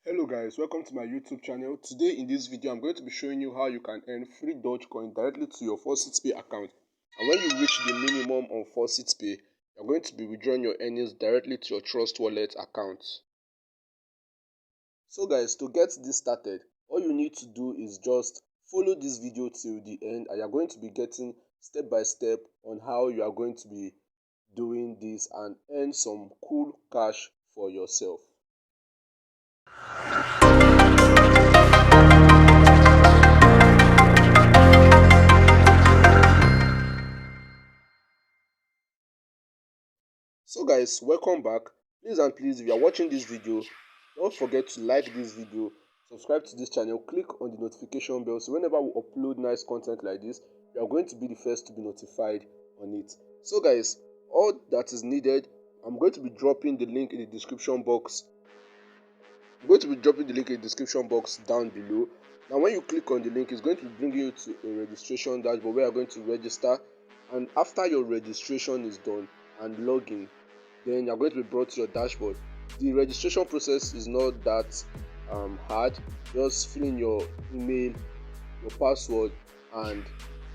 Hello guys, welcome to my YouTube channel. Today in this video I'm going to be showing you how you can earn free DOGECOIN directly to your faucetpay account. And when you reach the minimum on faucetpay, you're going to be withdrawing your earnings directly to your Trustwallet account. So guys, to get this started, all you need to do is just follow this video till the end and you're going to be getting step by step on how you are going to be doing this and earn some cool cash for yourself. So guys, welcome back. Please if you are watching this video, don't forget to like this video, subscribe to this channel, click on the notification bell so whenever we upload nice content like this, you are going to be the first to be notified on it. So guys, all that is needed, I'm going to be dropping the link in the description box. Down below. Now when you click on the link, it's going to bring you to a registration dashboard where you're going to register, and after your registration is done and login, then you're going to be brought to your dashboard. The registration process is not that hard. Just fill in your email, your password, and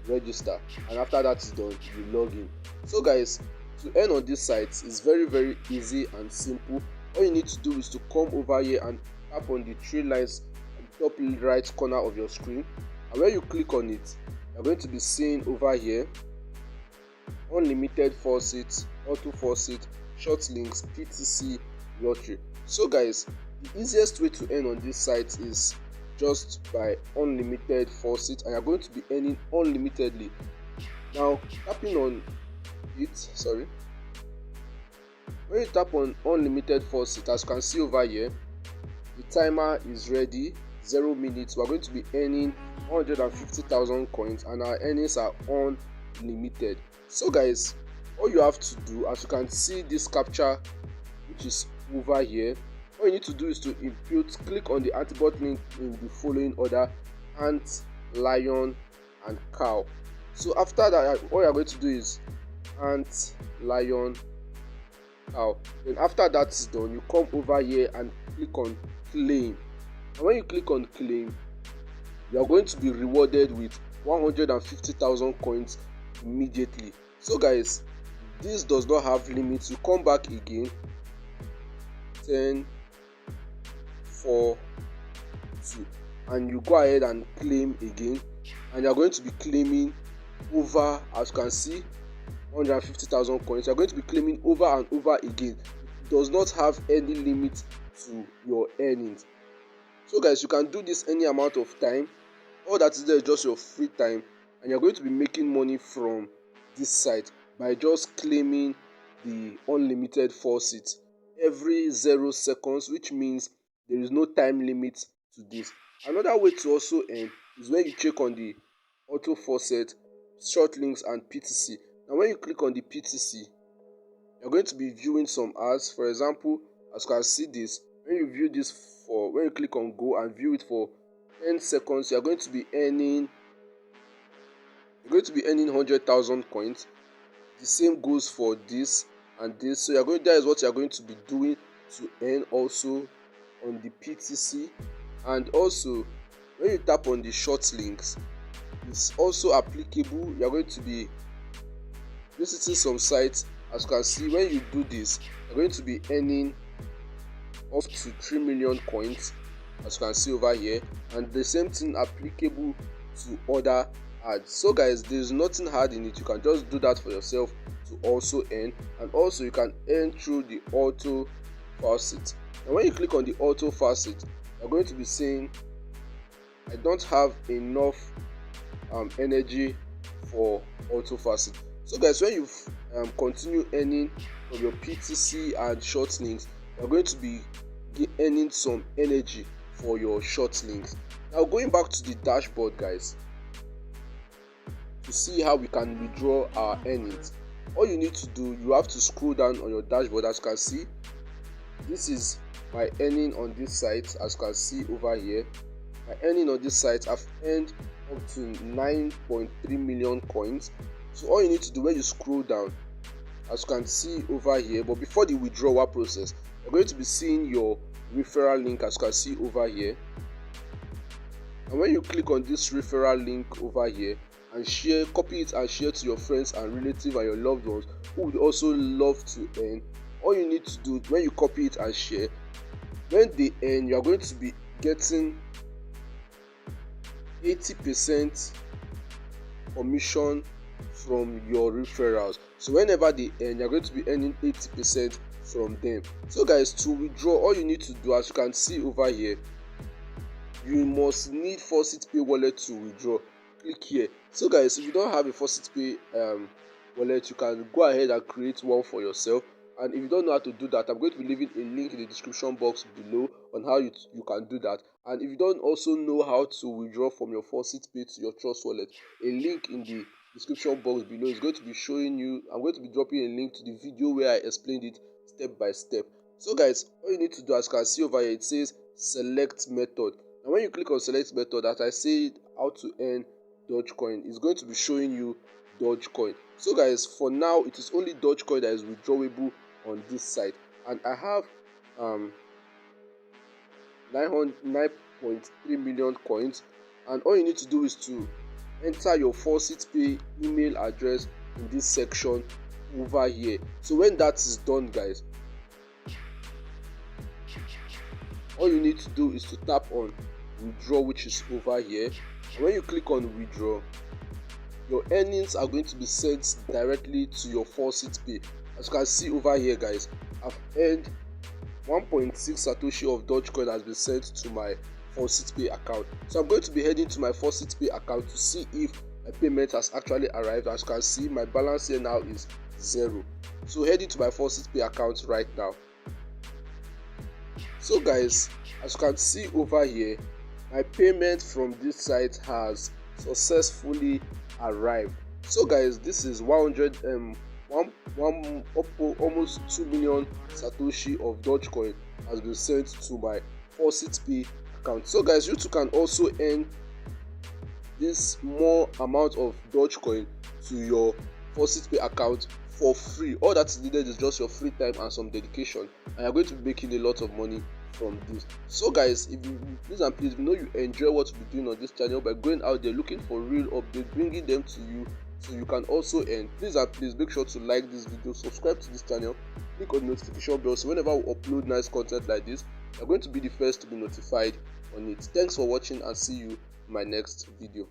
register, and after that is done, you log in. So guys, to earn on this site is very easy and simple. All you need to do is to come over here and tap on the three lines at the top right corner of your screen, and when you click on it, you're going to be seeing over here unlimited faucet, auto faucet, short links, PTC, lottery. So guys, the easiest way to earn on this site is just by unlimited faucet, and you're going to be earning unlimitedly. Now tapping on it, when you tap on unlimited faucet, as you can see over here, the timer is ready, 0 minutes. We're going to be earning 150,000 coins and our earnings are unlimited. So guys, all you have to do, as you can see this captcha which is over here, all you need to do is to input, click on the antibot link in the following order: ant, lion and cow. So after that, all you're going to do is ant, lion, cow. Then after that is done, you come over here and click on claim, and when you click on claim, you are going to be rewarded with 150,000 coins immediately. So guys, this does not have limits. You come back again, 10, 4, 2, and you go ahead and claim again, and you are going to be claiming over, as you can see, 150,000 coins. You are going to be claiming over and over again. It does not have any limit to your earnings. So guys, you can do this any amount of time. All that is there is just your free time, and you're going to be making money from this site by just claiming the unlimited faucet every 0 seconds, which means there is no time limit to this. Another way to also earn is when you check on the auto faucet, short links and PTC. Now when you click on the PTC, you're going to be viewing some ads. For example, as you can see this, when you click on go and view it for 10 seconds, you're going to be earning 100,000 coins. The same goes for this and this. So that is what you're going to be doing to earn also on the PTC. And also when you tap on the short links, it's also applicable. You're going to be visiting some sites. As you can see, when you do this, you're going to be earning up to 3 million coins, as you can see over here, and the same thing applicable to other ads. So guys, there's nothing hard in it. You can just do that for yourself to also earn, and also you can earn through the auto faucet. And when you click on the auto faucet, you're going to be saying, I don't have enough energy for auto faucet. So guys, when you continue earning from your PTC and short links, you're going to be earning some energy for your short links. Now going back to the dashboard guys, to see how we can withdraw our earnings, all you need to do, you have to scroll down on your dashboard. As you can see, this is my earning on this site. As you can see over here, my earning on this site, I've earned up to 9.3 million coins. So all you need to do, when you scroll down, as you can see over here, but before the withdrawal process, you're going to be seeing your referral link, as you can see over here. And when you click on this referral link over here and share, copy it and share to your friends and relatives and your loved ones who would also love to earn, all you need to do when you copy it and share, when they earn, you are going to be getting 80% commission from your referrals. So whenever they earn, you're going to be earning 80% from them. So guys, to withdraw, all you need to do, as you can see over here, you must need faucetpay wallet to withdraw. Click here. So guys, if you don't have a faucetpay wallet, you can go ahead and create one for yourself. And if you don't know how to do that, I'm going to be leaving a link in the description box below on how you can do that. And if you don't also know how to withdraw from your faucetpay to your Trustwallet, a link in the description box below is going to be showing you. I'm going to be dropping a link to the video where I explained it step by step. So guys, all you need to do, as you can see over here, it says select method. And when you click on select method, as I said, how to earn DOGECOIN, is going to be showing you DOGECOIN. So guys, for now it is only DOGECOIN that is withdrawable on this site, and I have 9.3 million coins. And all you need to do is to enter your faucetpay email address in this section over here. So when that is done, guys, all you need to do is to tap on withdraw, which is over here. And when you click on withdraw, your earnings are going to be sent directly to your faucetpay. As you can see over here, guys, I've earned 1.6 Satoshi of DOGECOIN has been sent to my faucetpay account. So I'm going to be heading to my faucetpay account to see if my payment has actually arrived. As you can see, my balance here now is 0. So heading to my faucetpay account right now. So guys, as you can see over here, my payment from this site has successfully arrived. So guys, this is almost 2 million Satoshi of DOGECOIN has been sent to my faucetpay account. So guys, you too can also earn this more amount of DOGECOIN to your faucetpay account for free. All that is needed is just your free time and some dedication, and you're going to be making a lot of money from this. So guys, if you please and please, you know you enjoy what we're doing on this channel by going out there looking for real updates, bringing them to you so you can also earn. Please and please make sure to like this video, subscribe to this channel, click on the notification bell so whenever we upload nice content like this, you're going to be the first to be notified on it. Thanks for watching and see you in my next video.